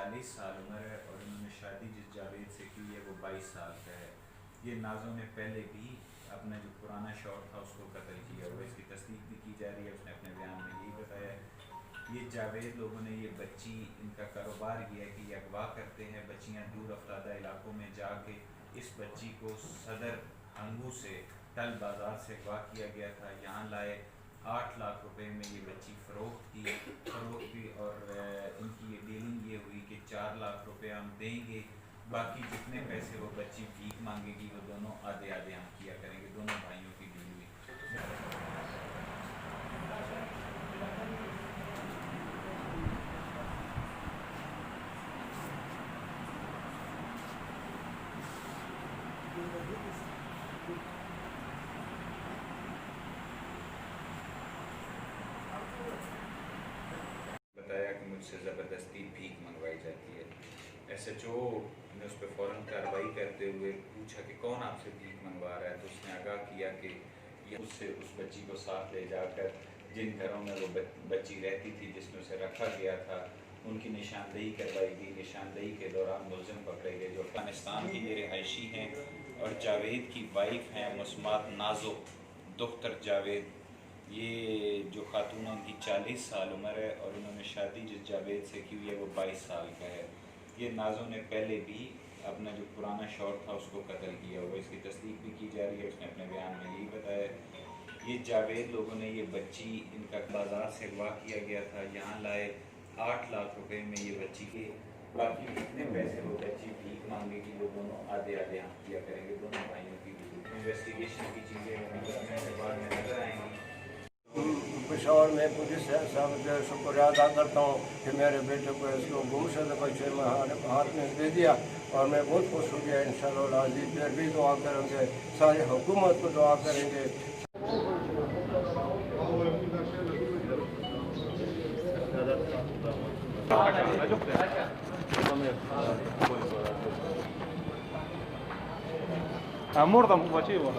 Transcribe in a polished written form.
40 साल उम्र है और इन्होंने शादी जिस जावेद से की है वो 22 साल का है। ये नाज़ों ने पहले भी अपना जो पुराना शौहर था उसको कत्ल किया हुआ, इसकी तस्दीक भी की जा रही है। उसने अपने बयान में यही बताया है। ये जावेद लोगों ने ये बच्ची, इनका कारोबार ये है कि ये अगवा करते हैं बच्चियाँ दूर अफ्तादा इलाकों में जाके। इस बच्ची को सदर हंगू से टल बाज़ार से अगवा किया गया था, यहाँ लाए। 8 लाख रुपए में ये बच्ची फ़रोख्त की और इनकी ये डीलिंग ये हुई कि 4 लाख रुपए हम देंगे, बाकी जितने पैसे वो बच्ची भीख मांगेगी वो दोनों आधे आधे हम किया करेंगे। दोनों भाइयों की डील हुई। बताया कि मुझसे ज़बरदस्ती भीख मंगवाई जाती है। SHO ने उस पर फ़ौरन कार्रवाई करते हुए पूछा कि कौन आपसे भीख मंगवा रहा है, तो उसने आगाह किया कि ये उससे उस बच्ची को साथ ले जाकर जिन घरों में वो बच्ची रहती थी, जिसमें उसे रखा गया था, उनकी निशानदेही करवाई गई। निशानदेही के दौरान मुलज़िम पकड़े गए जो अफ़गानिस्तान की ये रिहायशी हैं और जावेद की वाइफ हैं मुस्मात नाज़ो दुख्तर जावेद। ये जो खातून है उनकी 40 साल उम्र है और उन्होंने शादी जिस जावेद से की हुई है वो 22 साल का है। ये नाज़ों ने पहले भी अपना जो पुराना शौहर था उसको कत्ल किया हुआ, इसकी तस्दीक भी की जा रही है। उसने अपने बयान में यही बताया। ये जावेद लोगों ने ये बच्ची, इनका बाज़ार से अगवा किया गया था, यहाँ लाए। 8 लाख रुपए में ये बच्ची के, बाकी जितने पैसे वो बच्ची भीख मांगेगी वो दोनों आधे आधे हम किया करेंगे। दोनों भाइयों की इन्वेस्टिगेशन की चीज़ें बाद में नजर आएंगी। पेशावर में पुलिस साहब का शुक्रिया अदा करता हूँ कि मेरे बेटे को इसको गुमशुदा बच्चे में हाथ में दे दिया और मैं बहुत खुश हो गया। इंशाअल्लाह अज़ीज़ फिर भी दुआ करेंगे, सारी हुकूमत को दुआ करेंगे। Amor tampoco, chivo.